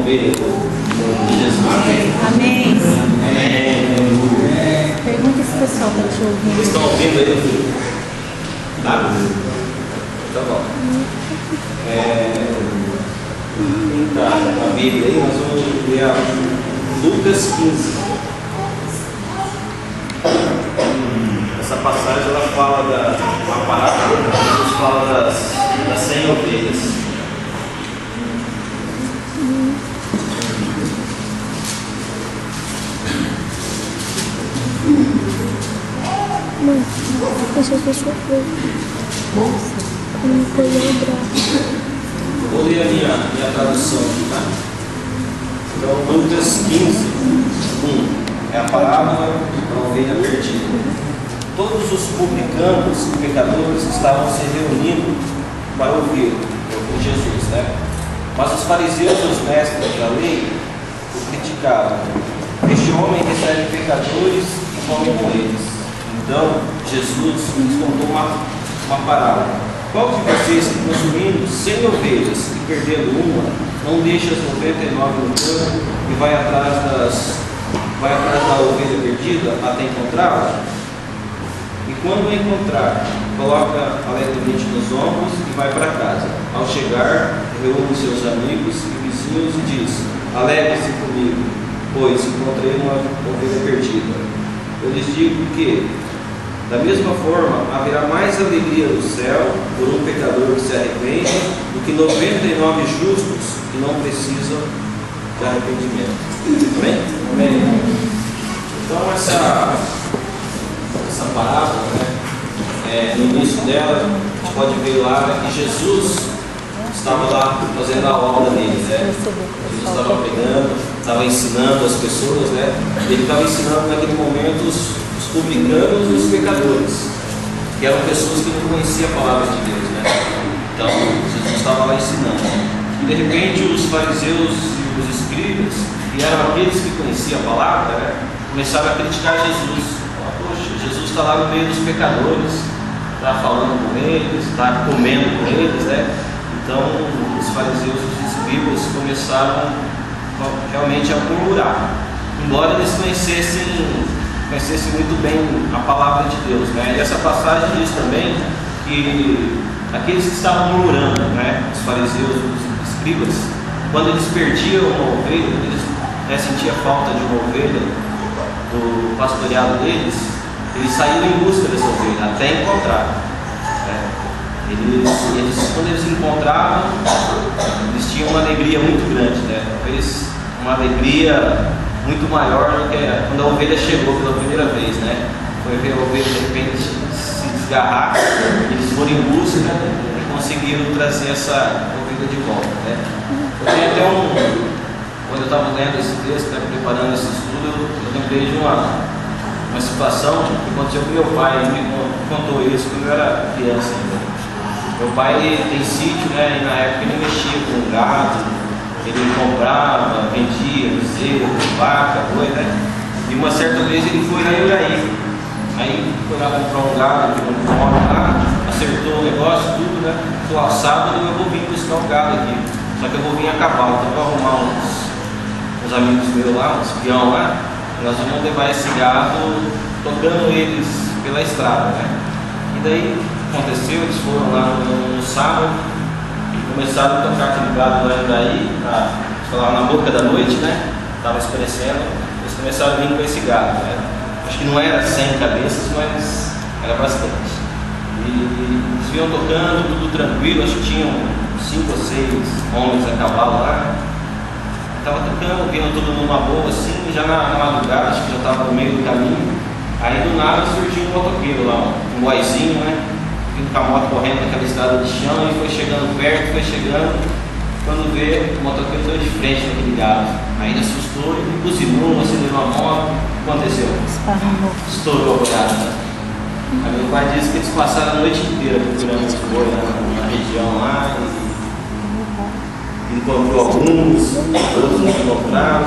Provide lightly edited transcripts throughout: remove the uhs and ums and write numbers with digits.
ovelha de Jesus. Amém. Amém. Pergunta se o pessoal está te ouvindo. Vocês estão ouvindo aí? Tá? Tá bom. Quem está na Bíblia aí, nós vamos ler a Lucas 15. Essa passagem ela fala uma parábola, nos fala das 100 ovelhas. Mãe, deixa eu ver sua coisa. Como foi o Vou ler a minha tradução aqui, tá? Então, Lucas 15, 1. É a parábola da ovelha perdida. Todos os publicanos e pecadores estavam se reunindo para ouvir Jesus, né? Mas os fariseus e os mestres da lei o criticavam. Este homem recebe pecadores e come com eles. Então, Jesus lhes contou uma parábola. Qual de vocês que consumindo 100 ovelhas e perdendo uma, não deixa as 99 no campo e vai atrás da ovelha perdida até encontrá-la? E quando a encontrar, coloca alegremente nos ombros e vai para casa. Ao chegar, reúne seus amigos e vizinhos e diz: alegre-se comigo, pois encontrei uma ovelha perdida. Eu lhes digo que, da mesma forma, haverá mais alegria no céu por um pecador que se arrepende do que 99 justos que não precisam de arrependimento. Amém? Amém. Então essa parábola, né, no início dela, a gente pode ver lá que Jesus estava lá fazendo a obra dele, né? Jesus estava pregando, estava ensinando as pessoas, né? Ele estava ensinando naquele momento os publicanos e os pecadores, que eram pessoas que não conheciam a palavra de Deus, né? Então, Jesus estava lá ensinando. E de repente os fariseus e os escribas, que eram aqueles que conheciam a palavra, né, começaram a criticar Jesus. Poxa, Jesus está lá no meio dos pecadores, está falando com eles, está comendo com eles, né? Então, os fariseus e os escribas começaram realmente a murmurar, embora eles conhecessem muito bem a palavra de Deus, né? E essa passagem diz também que aqueles que estavam murmurando, né, os fariseus e os escribas, quando eles perdiam uma ovelha, eles sentiam falta de uma ovelha do pastoreado deles, eles saíram em busca dessa ovelha até encontrar, né? Quando eles encontravam, eles tinham uma alegria muito grande, né? Talvez uma alegria muito maior do que quando a ovelha chegou pela primeira vez, né? Foi ver a ovelha de repente se desgarrar, eles foram em busca e conseguiram trazer essa ovelha de volta, né? Eu tenho até quando eu estava lendo esse texto, preparando esse estudo, eu lembrei de uma situação que aconteceu com meu pai. Ele me contou isso quando eu era criança ainda. Meu pai tem sítio, né? E na época ele mexia com gado. Ele comprava, vendia bezerro, vaca, boi, né? E uma certa vez ele foi lá em Uraí. Aí foi lá comprar um gado, um homem lá, acertou o negócio, tudo, né? Falou: sábado eu vou vir buscar um gado aqui. Só que eu vou vir a cavalo, então eu vou arrumar uns amigos meus lá, uns peão lá. E nós vamos levar esse gado tocando eles pela estrada, né? E daí aconteceu, eles foram lá no sábado, começaram a tocar aquele gado lá daí, na boca da noite, né? Estava escurecendo, eles começaram a vir com esse gado, né? Acho que não era 100 cabeças, mas era bastante. E eles vinham tocando, tudo tranquilo, acho que tinham 5 ou 6 homens a cavalo lá. Estava tocando, vindo tudo numa boa assim, e já na madrugada, acho que já estava no meio do caminho. Aí do nada surgiu um motoqueiro lá, um boizinho, né? Vindo com a moto correndo naquela estrada de chão e foi chegando perto, foi chegando. Quando vê, o motoqueiro deu de frente naquele gado. Aí ele assustou e buzinou, acelerou a moto. O que aconteceu? Estourou o gado, né? Aí meu pai disse que eles passaram a noite inteira procurando os boi na região lá. Encontrou alguns, outros não encontraram.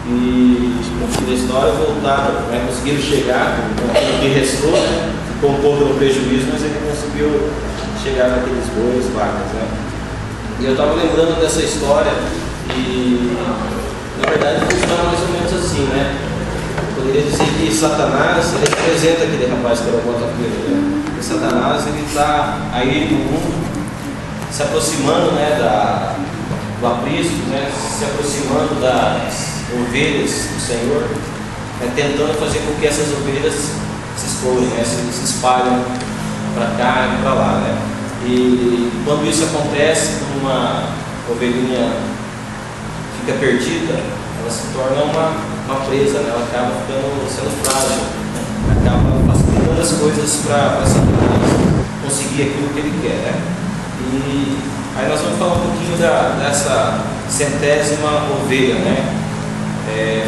E no fim da história voltaram, né? Conseguiram chegar com o que restou, né? Ficou um pouco no prejuízo, mas ele conseguiu chegar naqueles bois, vacas, né? E eu estava lembrando dessa história E, na verdade, funciona mais ou menos assim, né? Poderia dizer que Satanás, ele representa aquele rapaz que era o botafogueiro, né? E Satanás, ele está aí no mundo, se aproximando, né, do aprisco, né, se aproximando das ovelhas do Senhor, né, tentando fazer com que essas ovelhas se expõem, né, se espalhem para cá e para lá, né? E quando isso acontece, uma ovelhinha fica perdida, ela se torna uma presa, né? Ela acaba sendo frágil, né? Acaba facilitando as coisas para Satanás conseguir aquilo que ele quer, né? E aí nós vamos falar um pouquinho dessa centésima ovelha, né?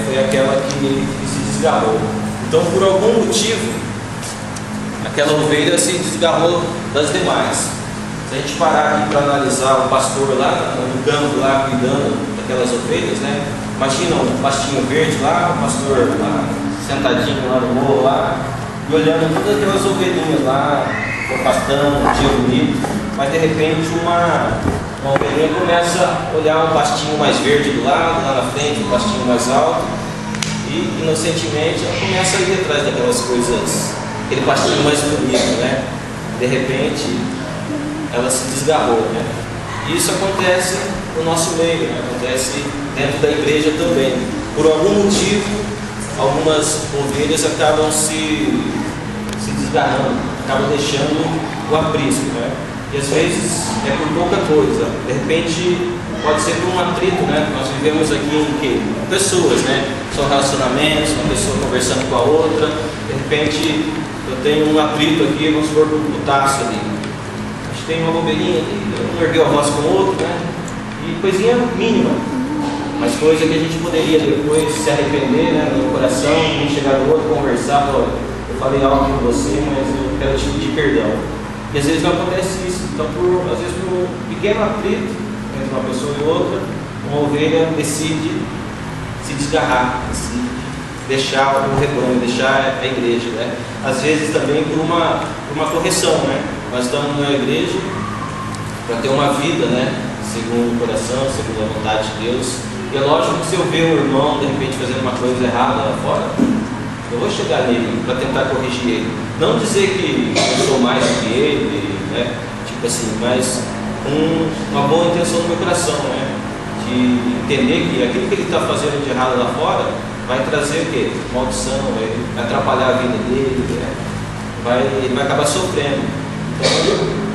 Foi aquela que se desgarrou. Então, por algum motivo, aquela ovelha se desgarrou das demais. Se a gente parar aqui para analisar o pastor lá no campo, lá cuidando daquelas ovelhas, né? Imagina um pastinho verde lá, o pastor lá, sentadinho lá no morro lá, e olhando todas aquelas ovelhinhas lá, pastando, um dia bonito, mas de repente uma ovelhinha começa a olhar um pastinho mais verde do lado, lá na frente, um pastinho mais alto, e inocentemente ela começa a ir atrás daquelas coisas, aquele pastinho mais bonito, né? De repente ela se desgarrou, né? E isso acontece no nosso meio, né? Acontece dentro da igreja também. Por algum motivo, algumas ovelhas acabam se desgarrando, acabam deixando o aprisco, né? E às vezes é por pouca coisa. De repente pode ser por um atrito, né? Nós vivemos aqui em que? Pessoas, né? São relacionamentos, uma pessoa conversando com a outra. De repente eu tenho um atrito aqui, vamos supor, com o Tássio ali. Tem uma bobeirinha ali, um ergueu a voz com o outro, né? E coisinha mínima, mas coisa que a gente poderia depois se arrepender, né, no coração, e chegar no outro, conversar, eu falei algo com você, mas eu quero te pedir perdão. E às vezes não acontece isso. Então, às vezes por um pequeno atrito entre uma pessoa e outra, uma ovelha decide se desgarrar, decide deixar o rebanho, deixar a igreja, né? Às vezes também por uma correção, né? Nós estamos na igreja para ter uma vida, né? Segundo o coração, segundo a vontade de Deus. E é lógico que se eu ver um irmão de repente fazendo uma coisa errada lá fora, eu vou chegar nele para tentar corrigir ele. Não dizer que eu sou mais do que ele, né? Tipo assim, mas com uma boa intenção no meu coração, né? De entender que aquilo que ele está fazendo de errado lá fora vai trazer o quê? Maldição, vai atrapalhar a vida dele, né? Ele vai acabar sofrendo. Então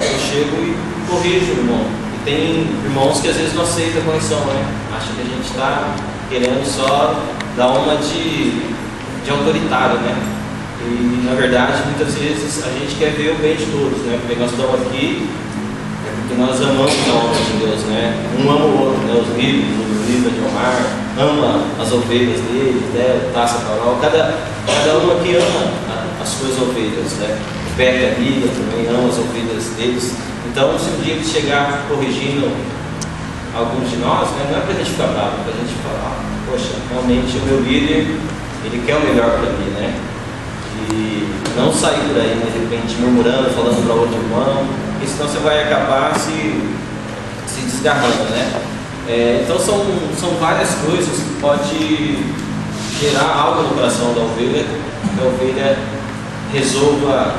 eu chego e corrijo o irmão. E tem irmãos que às vezes não aceitam a correção, né? Acham que a gente está querendo só dar uma de autoritário, né? E na verdade muitas vezes a gente quer ver o bem de todos, né? Porque nós estamos aqui porque nós amamos a obra de Deus, né? Um ama o outro, né? Os livros, o livro de Omar, ama as ovelhas dele, né? O Taça Carol, cada um aqui ama as suas ovelhas, né? O Pepe, a Bíblia também ama as ovelhas deles. Então, se um dia ele chegar corrigindo alguns de nós, né? Não é para a gente ficar bravo, é para a gente falar, poxa, realmente o meu líder, ele quer o melhor para mim, né? E não sair por aí, de repente, murmurando, falando para outro irmão, porque senão você vai acabar se desgarrando, né? Então são várias coisas que pode gerar algo no coração da ovelha, que a ovelha resolva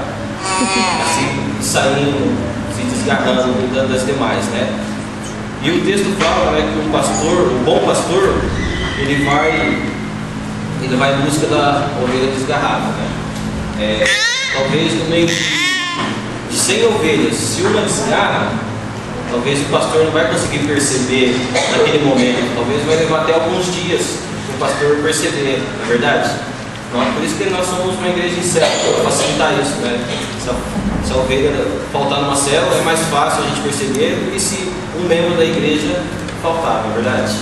assim, saindo, se desgarrando das demais, né? E o texto fala, né, que o bom pastor, ele vai em busca da ovelha desgarrada, né? Talvez no meio de 100 ovelhas, se uma desgarra, talvez o pastor não vai conseguir perceber naquele momento, talvez vai levar até alguns dias para o pastor perceber, não é verdade? Então, por isso que nós somos uma igreja em célula, para facilitar isso, né? Se a ovelha faltar numa célula, é mais fácil a gente perceber do que se um membro da igreja faltar, não é verdade?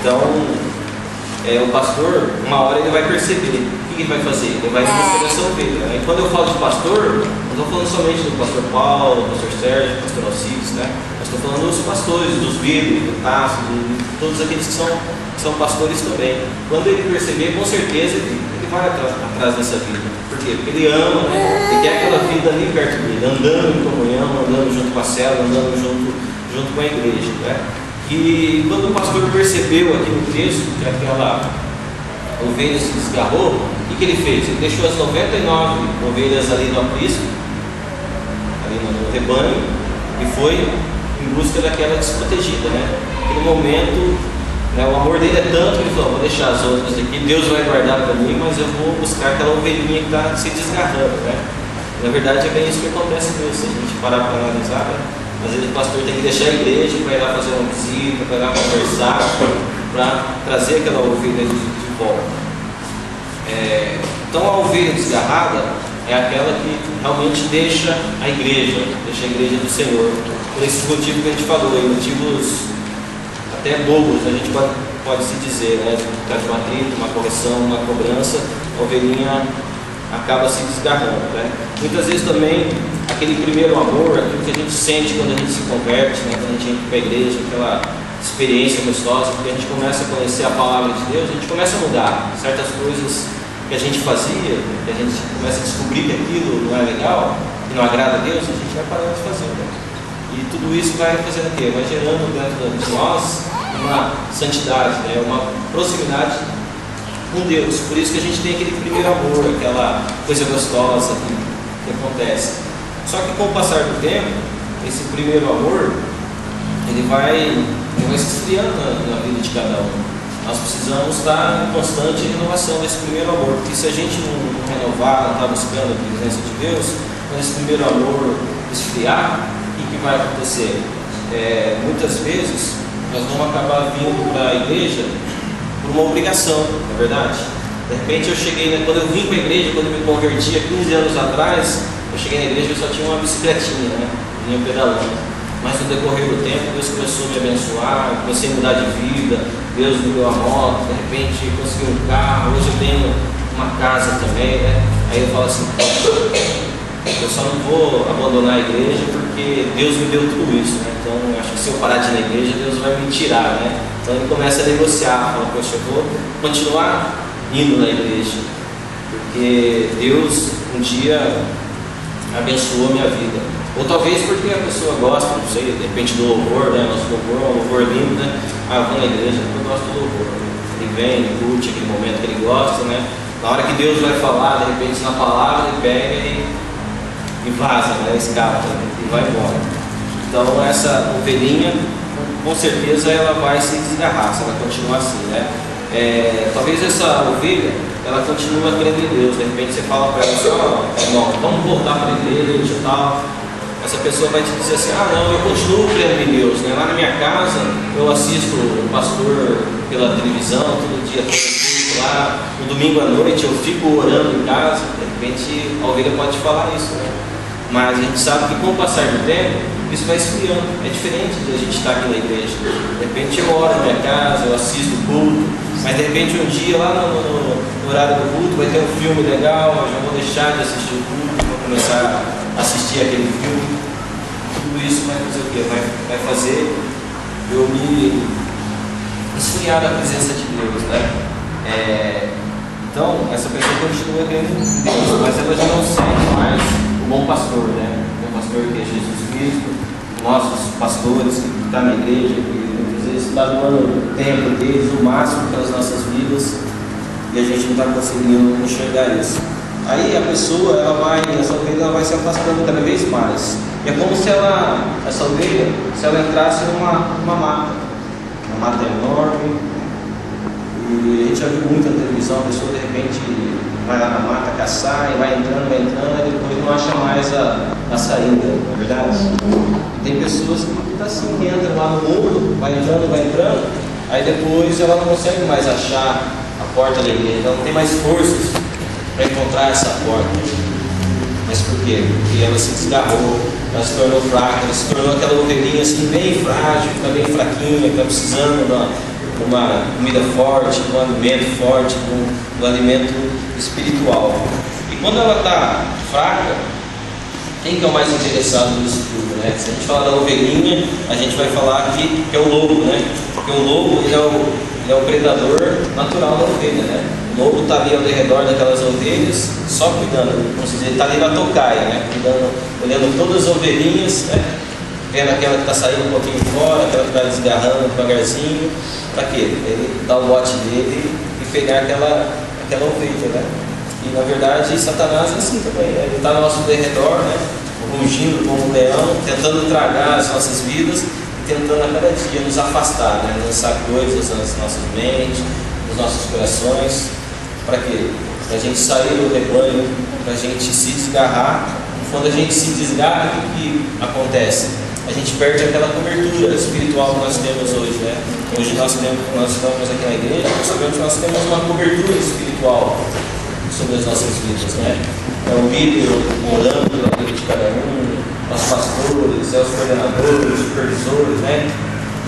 Então, o pastor, uma hora ele vai perceber. O que ele vai fazer? Ele vai buscar essa ovelha, né? E quando eu falo de pastor, não estou falando somente do pastor Paulo, do pastor Sérgio, do pastor Alcides, né? Mas estou falando dos pastores, dos líderes, do Tasso, de todos aqueles que são pastores também. Quando ele perceber, com certeza ele vai atrás dessa vida. Por quê? Porque ele ama, né? Ele quer aquela vida ali perto dele, andando em comunhão, andando junto com a célula, andando junto com a igreja, né? E quando o pastor percebeu aqui no texto que aquela ovelha se desgarrou, o que ele fez? Ele deixou as 99 ovelhas ali no aprisco, ali no rebanho, e foi em busca daquela desprotegida, né? Naquele momento, né, o amor dele é tanto que ele falou: vou deixar as outras aqui, Deus vai guardar para mim, mas eu vou buscar aquela ovelhinha que está se desgarrando, né? Na verdade é bem isso que acontece mesmo, se a gente parar para analisar, né? Às vezes o pastor tem que deixar a igreja para ir lá fazer uma visita, para ir lá conversar, para trazer aquela ovelha de volta. Então a ovelha desgarrada é aquela que realmente deixa a igreja do Senhor, por esses motivos que a gente falou, motivos até bobos, a gente pode se dizer, né? Por causa de uma atrito, uma correção, uma cobrança, a ovelhinha acaba se desgarrando, né? Muitas vezes também aquele primeiro amor, aquilo que a gente sente quando a gente se converte, né? Quando a gente entra para a igreja, aquela experiência gostosa, porque a gente começa a conhecer a palavra de Deus, a gente começa a mudar certas coisas que a gente fazia, que a gente começa a descobrir que aquilo não é legal, que não agrada a Deus, a gente vai parando de fazer, né? E tudo isso vai fazendo o quê? Vai gerando dentro de nós uma santidade, né? Uma proximidade com Deus. Por isso que a gente tem aquele primeiro amor, aquela coisa gostosa que acontece. Só que com o passar do tempo, esse primeiro amor, ele vai se esfriando na vida de cada um. Nós precisamos estar em constante renovação desse primeiro amor, porque se a gente não renovar, não estar buscando a presença de Deus, quando esse primeiro amor esfriar, o que vai acontecer? Muitas vezes nós vamos acabar vindo para a igreja por uma obrigação, não é verdade? De repente eu cheguei, né, quando eu vim para a igreja, quando eu me converti há 15 anos atrás, eu cheguei na igreja e eu só tinha uma bicicletinha, né? Vinha pedalando. Mas no decorrer do tempo, Deus começou a me abençoar, comecei a mudar de vida, Deus me deu a moto, de repente eu consegui um carro, hoje eu tenho uma casa também, né? Aí eu falo assim: eu só não vou abandonar a igreja porque Deus me deu tudo isso, né? Então acho que se eu parar de ir na igreja, Deus vai me tirar, né? Então ele começa a negociar, fala: poxa, eu vou continuar indo na igreja, porque Deus um dia abençoou a minha vida. Ou talvez porque a pessoa gosta, não sei, de repente do louvor, né? Nosso louvor é um louvor lindo, né? Eu vou na igreja porque eu gosto do louvor. Ele vem, ele curte aquele momento que ele gosta, né? Na hora que Deus vai falar, de repente na palavra, ele pega e vaza, né? Escapa, né? E vai embora. Então essa ovelhinha, com certeza ela vai se desgarrar, se ela continuar assim, né? Talvez essa ovelha, ela continua crendo em Deus. De repente você fala para ela assim: irmão, vamos voltar para a igreja e tal. Essa pessoa vai te dizer assim: não, eu continuo crendo em Deus, né? Lá na minha casa eu assisto o pastor pela televisão, todo dia tem lá, no domingo à noite eu fico orando em casa. De repente a ovelha pode falar isso, né? Mas a gente sabe que com o passar do tempo isso vai esfriando. É diferente de a gente estar aqui na igreja. De repente eu oro na minha casa, eu assisto o culto, mas de repente um dia lá no horário do culto vai ter um filme legal, eu já vou deixar de assistir o culto, vou começar a assistir aquele filme. Tudo isso vai fazer o quê? Vai fazer eu me esfriar da presença de Deus, né? Então essa pessoa continua crendo em Deus, mas ela já não segue mais o bom pastor, né? O bom pastor que é Jesus Cristo, nossos pastores que estão na igreja, que muitas vezes está doando o tempo deles, o máximo pelas nossas vidas, e a gente não está conseguindo enxergar isso. Aí a pessoa, essa ovelha ela vai se afastando cada vez mais. E é como se essa ovelha, se ela entrasse numa mata. Uma mata enorme. E a gente já viu muito na televisão, a pessoa de repente vai lá na mata caçar e vai entrando, e depois não acha mais a saída, não é verdade? E tem pessoas que estão assim, que entram lá no mundo, vai entrando, aí depois ela não consegue mais achar a porta da igreja, ela não tem mais forças para encontrar essa porta. Mas por quê? Porque ela se desgarrou, ela se tornou fraca, ela se tornou aquela ovelhinha assim, bem frágil, que está bem fraquinha, que está precisando de uma comida forte, de um alimento forte, de um alimento espiritual. E quando ela está fraca, quem que é o mais interessado nisso tudo, né? Se a gente falar da ovelhinha, a gente vai falar aqui que é o lobo, né? Porque o lobo ele é o predador natural da ovelha, né? O lobo está ali ao redor daquelas ovelhas, só cuidando, como se diz, ele está ali na tocaia, né? Cuidando, olhando todas as ovelhinhas, né? vendo aquela que está saindo um pouquinho fora, aquela que vai desgarrando devagarzinho, para quê? Ele dar o bote dele e pegar aquela ovelha, né? E na verdade Satanás é assim também, né? Ele está ao nosso derredor, né? Rugindo como um leão, tentando tragar as nossas vidas e tentando a cada dia nos afastar, né? Lançar coisas nas nossas mentes, nos nossos corações. Para quê? Para a gente sair do rebanho, para a gente se desgarrar. Quando a gente se desgarra, o que acontece? A gente perde aquela cobertura espiritual que nós temos hoje, né? Hoje nós estamos aqui na igreja, nós sabemos que nós temos uma cobertura espiritual sobre as nossas vidas, né? É o líder orando pela vida de cada um, os pastores, os coordenadores, os supervisores, né?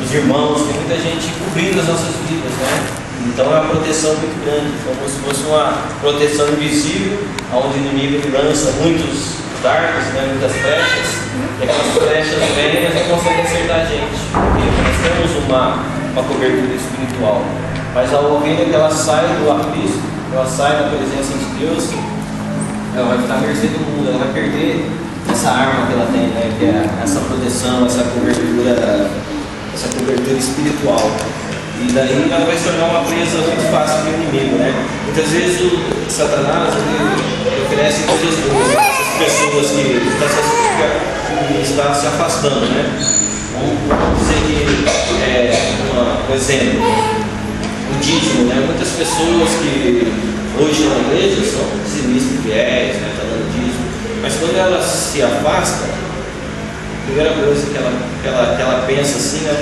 Os irmãos, tem muita gente cobrindo as nossas vidas, né? Então é uma proteção muito grande, como se fosse uma proteção invisível, onde o inimigo lança muitos dardos, né? Muitas flechas, e aquelas flechas vêm e não conseguem acertar a gente, porque nós temos uma cobertura espiritual. Mas a ovelha que ela sai do aprisco, ela sai da presença de Deus, ela vai ficar à mercê do mundo, ela vai perder essa arma que ela tem, né? Que é essa proteção, essa cobertura espiritual. E daí ela vai se tornar uma presa muito fácil para o inimigo, né? Muitas vezes o Satanás ele oferece coisas boas para essas pessoas que estão se afastando, né? Vamos dizer que, por exemplo, o dízimo, né? Muitas pessoas que hoje na igreja são dizimistas fiéis, né? Estão dando dízimo, mas quando elas se afastam, a primeira coisa que ela pensa assim, eu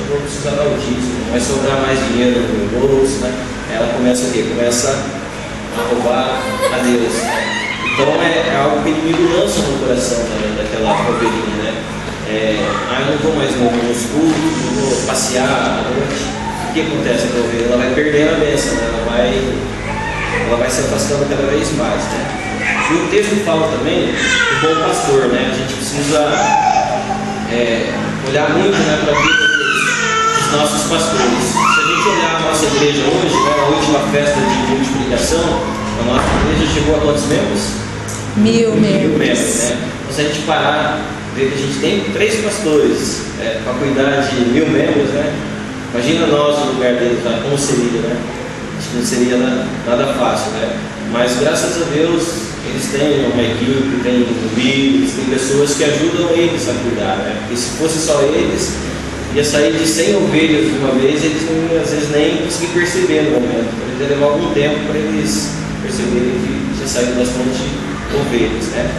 vou precisar dar o dízimo, vai sobrar mais dinheiro no meu bolso, né? Ela começa o quê? Começa a roubar a Deus. Então é algo que o inimigo lança no coração daquela ovelhinha, né? Eu não vou mais nos cultos, não vou passear à noite. O que acontece com a ovelha? Ela vai perdendo a bênção, né? Ela vai se afastando cada vez mais, né? E o texto fala também do bom pastor, né? A gente precisa olhar muito, né, para a vida dos nossos pastores. Se a gente olhar a nossa igreja hoje, né, a última festa de multiplicação, a nossa igreja chegou a quantos membros? 1000 membros. Né? Se a gente parar, ver que a gente tem 3 pastores para cuidar de 1000 membros, né? Imagina nós no lugar deles, né? Como seria, né? Acho que não seria nada fácil, né? Mas graças a Deus eles têm uma equipe, têm líderes, têm pessoas que ajudam eles a cuidar, né? Porque se fosse só eles, ia sair de 100 ovelhas de uma vez, eles não, às vezes nem conseguiam perceber no momento. Eles ia levar algum tempo para eles perceberem que já saíram bastante ovelhas, né?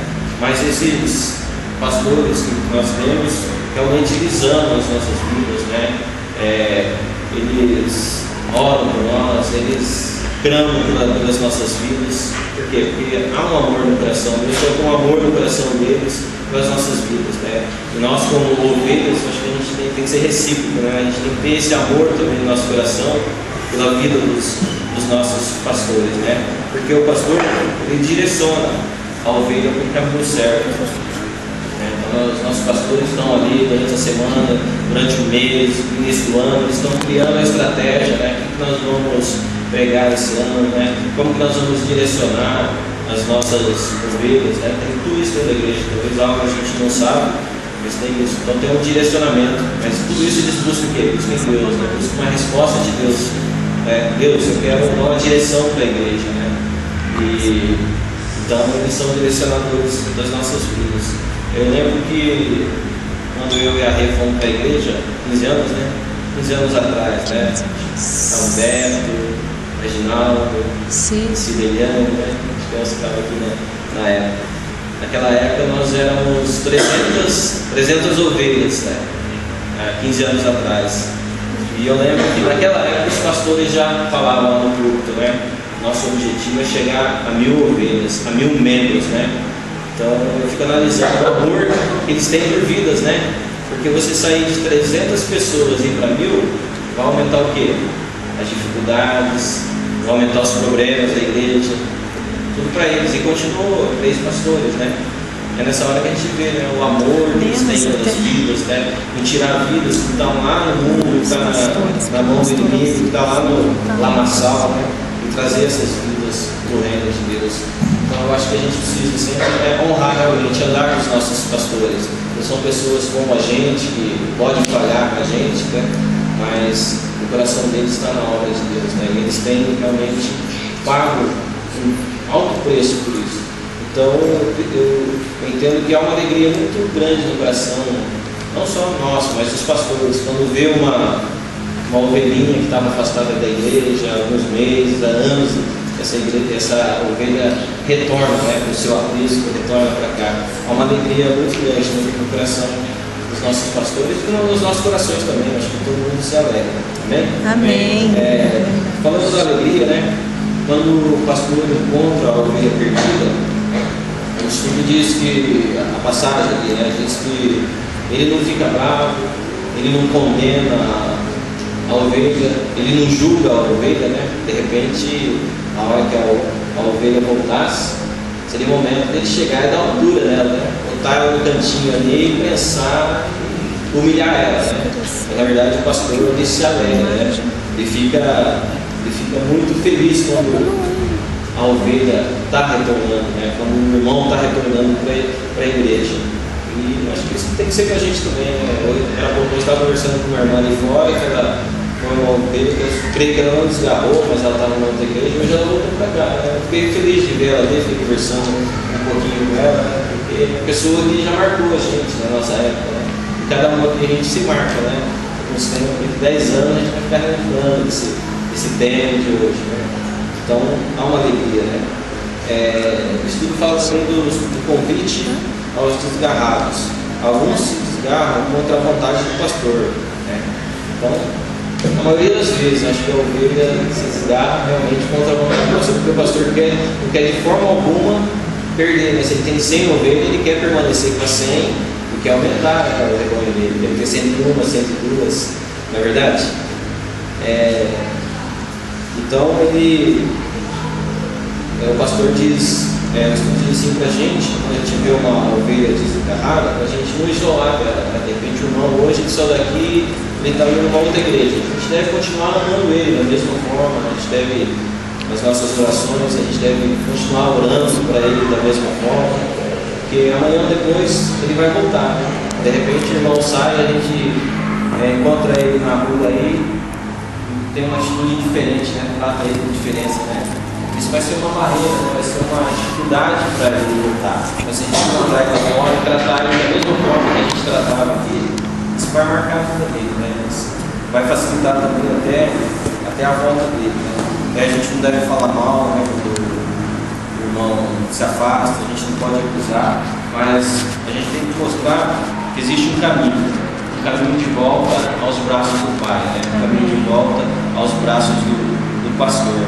Mas esses pastores que nós temos, realmente eles amam as nossas vidas, né? Eles oram por nós, eles clamam pelas nossas vidas. Por quê? Porque há um amor no coração, Deus colocou um amor no coração deles pelas nossas vidas, né? E nós, como ovelhas, acho que a gente tem que ser recíproco, né? A gente tem que ter esse amor também no nosso coração pela vida dos nossos pastores, né? Porque o pastor, ele direciona a ovelha para o caminho certo. Então, os nossos pastores estão ali durante a semana, durante o mês, no início do ano, eles estão criando a estratégia, né? O que nós vamos pregar esse ano, né? Como que nós vamos direcionar as nossas ovelhas, né? Tem tudo isso dentro da igreja, talvez algo que a gente não sabe, mas tem isso. Então tem um direcionamento, mas tudo isso eles buscam o quê? Buscam Deus, né? Buscam uma resposta de Deus. Deus, eu quero dar uma direção para a igreja, né? E então eles são direcionadores das nossas vidas. Eu lembro que quando eu e a Rê fomos para a igreja, 15 anos, né? 15 anos atrás, né? Alberto, Reginaldo, Cideliano, né? As crianças estavam aqui, né? Na época. Naquela época nós éramos 300 ovelhas, né? Há 15 anos atrás. E eu lembro que naquela época os pastores já falavam lá no púlpito, né? Nosso objetivo é chegar a 1000 ovelhas, a 1000 membros, né? Então eu fico analisando o amor que eles têm por vidas, né? Porque você sair de 300 pessoas e ir para 1000, vai aumentar o quê? As dificuldades, vai aumentar os problemas da igreja, tudo para eles. E continuou 3 pastores, né? É nessa hora que a gente vê, né, o amor que eles têm pelas vidas, né? Em tirar vidas que estão lá no mundo, que estão na mão do inimigo, que estão lá no lamaçal, né? E trazer essas vidas do reino de Deus. Então eu acho que a gente precisa sempre honrar realmente, andar com os nossos pastores, são pessoas como a gente, que pode falhar com a gente, né? Mas o coração deles está na obra de Deus, né? E eles têm realmente pago um alto preço por isso. Então eu entendo que há uma alegria muito grande no coração, não só nosso, mas dos pastores, quando vê uma ovelhinha que estava afastada da igreja há alguns meses, há anos, essa ovelha retorna, né, para o seu aprisco, retorna para cá. Há uma alegria muito grande no coração dos nossos pastores e nos nossos corações também. Acho que todo mundo se alegra. Amém? Amém. Falando da alegria, né, quando o pastor encontra a ovelha perdida, o estudo diz que, a passagem ali, né, diz que ele não fica bravo, ele não condena a ovelha, ele não julga a ovelha, né? De repente, na hora que a ovelha voltasse, seria o momento dele chegar e dar uma dura nela, né? Botar no cantinho ali e pensar, humilhar ela, né? Mas, na verdade, o pastor ele se alegra, né? Ele fica muito feliz quando a ovelha está retornando, né? Quando o irmão está retornando para a igreja. E acho que isso tem que ser com a gente também, né? Eu estava conversando com uma irmã ali fora, que ela foi uma ovelha, eu creio que ela não desgarrou, mas ela estava na outra igreja, mas ela voltou para cá, né? Eu fiquei feliz de ver ela ali, fiquei conversando um pouquinho com ela, né? Porque a pessoa ali já marcou a gente na nossa época, né? E cada uma que a gente se marca, né? Uns 10 anos a gente vai ficar lembrando desse tempo de hoje, né? Então há uma alegria, né? O estudo fala assim do convite aos desgarrados. Alguns se desgarram contra a vontade do pastor, né? Então, a maioria das vezes, acho que a ovelha se desgarra realmente contra a vontade do pastor, porque o pastor não quer de forma alguma perder, né? Se ele tem 100 ovelhas, ele quer permanecer com as 100 e quer aumentar, né, o rebanho dele, ele quer 101, 102, não é verdade? Então, o pastor diz, assim para a gente, quando a gente vê uma ovelha desgarrada, para a gente não isolar ela, né? De repente o irmão hoje que saiu daqui, ele está indo para outra igreja. A gente deve continuar amando ele da mesma forma, a gente deve, nas nossas orações, a gente deve continuar orando para ele da mesma forma, porque amanhã depois ele vai voltar, né? De repente o irmão sai, a gente encontra ele na rua aí, tem uma atitude diferente, né? Trata ele com diferença, né? Isso vai ser uma barreira, né? Vai ser uma dificuldade para ele voltar. Mas se a gente encontrar ele lá fora e tratar ele da mesma forma que a gente tratava aqui, isso vai marcar a vida dele, né? Isso vai facilitar também até a volta dele, né? A gente não deve falar mal, né? Quando o irmão se afasta, a gente não pode acusar, mas a gente tem que mostrar que existe um caminho de volta aos braços do Pai, né? Um caminho de volta aos braços do pastor.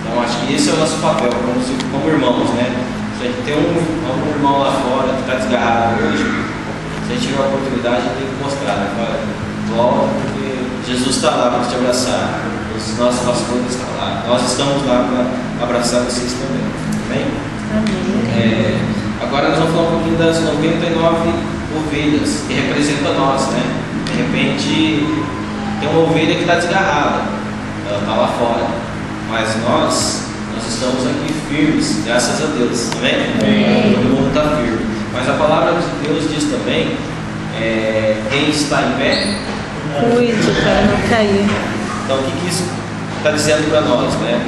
Então acho que esse é o nosso papel como irmãos, né? Se a gente tem algum irmão lá fora que está desgarrado hoje, se a gente tiver a oportunidade, a gente tem que mostrar, né? Volta, porque Jesus está lá para te abraçar, os nossos pastores estão lá, nós estamos lá para abraçar vocês também. Amém? Amém. Agora nós vamos falar um pouquinho das 99 ovelhas que representam nós, né? De repente tem uma ovelha que está desgarrada, ela está lá fora, mas nós estamos aqui firmes, graças a Deus, amém? Todo mundo está firme, mas a palavra de Deus diz também, quem está em pé, Cuide para não cair. Então o que isso está dizendo para nós, né?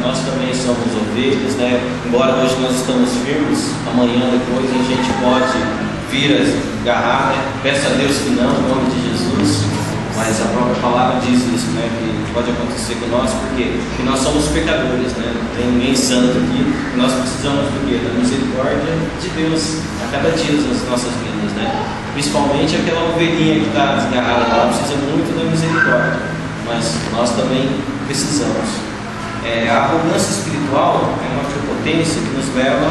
Nós também somos ovelhas, né? Embora hoje nós estamos firmes, amanhã depois a gente pode vir a agarrar, né? Peço a Deus que não, em nome de Jesus, mas a própria palavra diz isso, né? Que pode acontecer com nós, porque nós somos pecadores, né? Não tem ninguém santo aqui, e nós precisamos do quê? Da misericórdia de Deus a cada dia das nossas vidas, né? Principalmente aquela ovelhinha que está desgarrada, ela precisa muito da misericórdia, mas nós também precisamos. A arrogância espiritual é uma prepotência que nos leva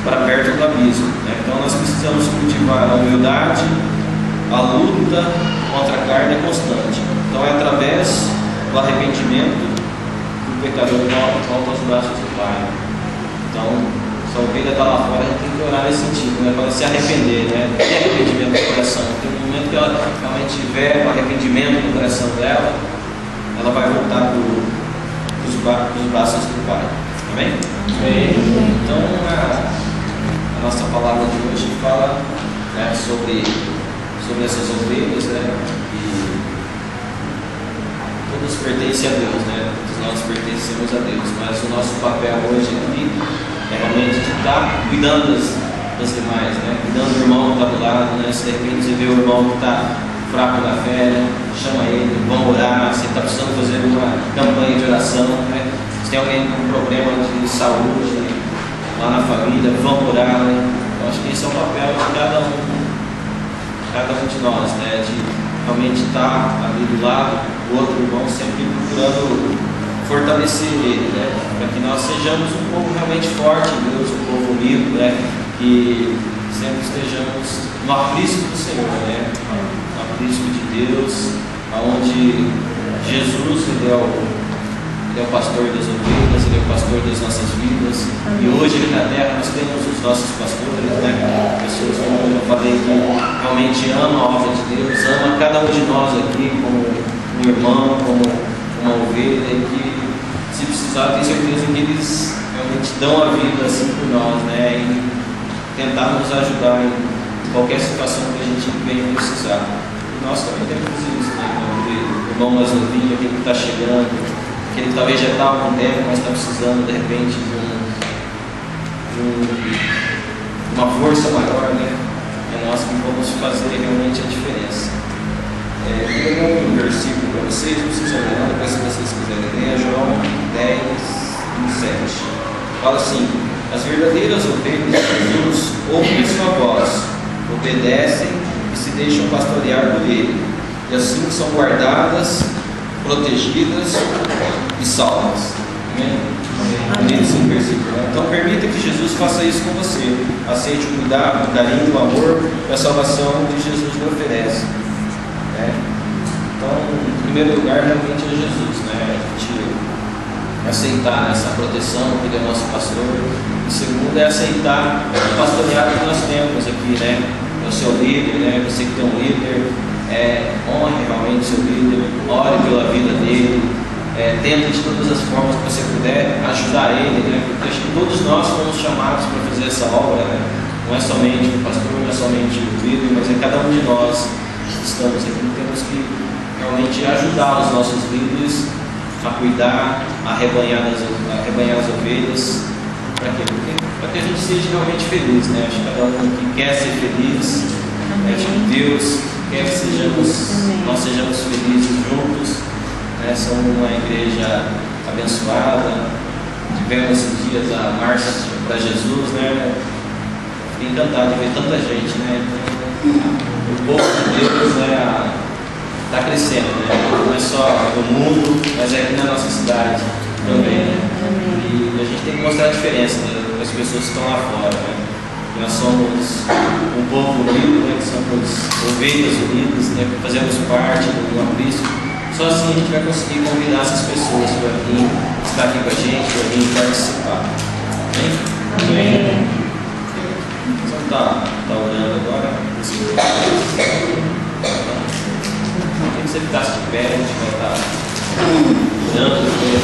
para perto do abismo, né? Então nós precisamos cultivar a humildade, a luta contra a carne constante. Então é através do arrependimento que o pecador volta aos braços do Pai. Então, se a ovelha está lá fora, a gente tem que orar nesse sentido, né? Para se arrepender, né? Tem arrependimento no coração. Tem um momento que ela realmente tiver o arrependimento no coração dela, ela vai voltar para os braços do Pai. Amém? Amém. Então a nossa palavra de hoje fala né, sobre essas ovelhas, né, e todos pertencem a Deus, né, todos nós pertencemos a Deus, mas o nosso papel hoje aqui é realmente de estar cuidando das demais, né, cuidando do irmão que está do lado, né, se de repente você vê o irmão que está fraco na fé, chama ele, vamos orar, se está precisando fazer uma campanha de oração, né, se tem alguém com problema de saúde, né, lá na família, vamos orar, né, eu acho que esse é o papel de cada um de nós, né, de realmente estar ali do lado do outro irmão, sempre procurando fortalecer ele, né, para que nós sejamos um povo realmente forte em Deus, um povo unido, né, que sempre estejamos no aprisco do Senhor, né, no aprisco de Deus, onde Jesus ele é o pastor das ovelhas, ele é o pastor das nossas vidas. Amém. E hoje aqui na terra nós temos os nossos pastores, né? Pessoas como eu falei que realmente amam a obra de Deus, ama cada um de nós aqui como um irmão, como uma ovelha, e que se precisar, tenho certeza que eles realmente dão a vida assim por nós, né? E tentar nos ajudar em qualquer situação que a gente venha precisar. E nós também temos que fazer isso, né? O irmão mais novinho, aquele que está chegando, que ele talvez já está há algum tempo, mas está precisando de repente de uma força maior, né? É nós que vamos fazer realmente a diferença. Eu vou um versículo para vocês, não precisa ler, depois se vocês quiserem ler, é João 10, 7. Fala assim: as verdadeiras ovelhas de Jesus ouvem sua voz, obedecem e se deixam pastorear por ele, e assim são guardadas, protegidas e salvas. Amém? Bonito esse versículo, né? Então permita que Jesus faça isso com você. Aceite o cuidado, o carinho, o amor e a salvação que Jesus lhe oferece, né? Então, em primeiro lugar, realmente é Jesus, né? A gente aceitar essa proteção, que ele é nosso pastor. E segundo é aceitar o pastoreado que nós temos aqui, né? É o seu líder, né? Você que tem um líder, honre realmente o seu líder, ore pela vida dele, tente de todas as formas que você puder ajudar ele, né? Porque acho que todos nós fomos chamados para fazer essa obra, né? Não é somente o pastor, não é somente o líder, mas é cada um de nós que estamos aqui. Temos que realmente ajudar os nossos líderes a cuidar, a arrebanhar as ovelhas. Para quê? Para que a gente seja realmente feliz, né? Acho que cada um que quer ser feliz, acho que Deus quer que nós sejamos felizes juntos, né? Somos uma igreja abençoada. Tivemos esses dias a marcha para Jesus, né? Fiquei encantado de ver tanta gente, né? O povo de Deus, né, está crescendo, né? Não é só no mundo, mas é aqui na nossa cidade também, né? E a gente tem que mostrar a diferença, né, para as pessoas que estão lá fora, né? Nós somos um povo unido, né, que somos ovelhas unidas, né, que fazemos parte do aprisco. Só assim a gente vai conseguir convidar essas pessoas para vir estar aqui com a gente, para vir participar. Amém? Amém. Vamos estar orando agora. Queria que você ficasse de pé, a gente vai estar orando, depois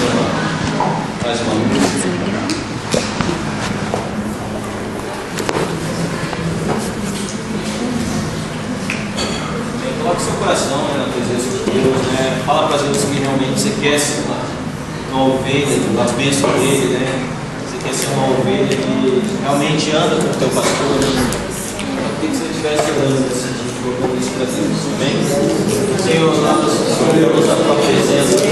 faz uma música. Coloque seu coração, né, na presença de Deus, né? Fala para Deus que realmente você quer ser uma ovelha da bênção dele, né? Você quer ser uma ovelha que realmente anda com o teu pastor, né? Eu queria que você estivesse orando nesse dia, colocando isso para Deus, amém? Senhor, nós oramos a tua presença.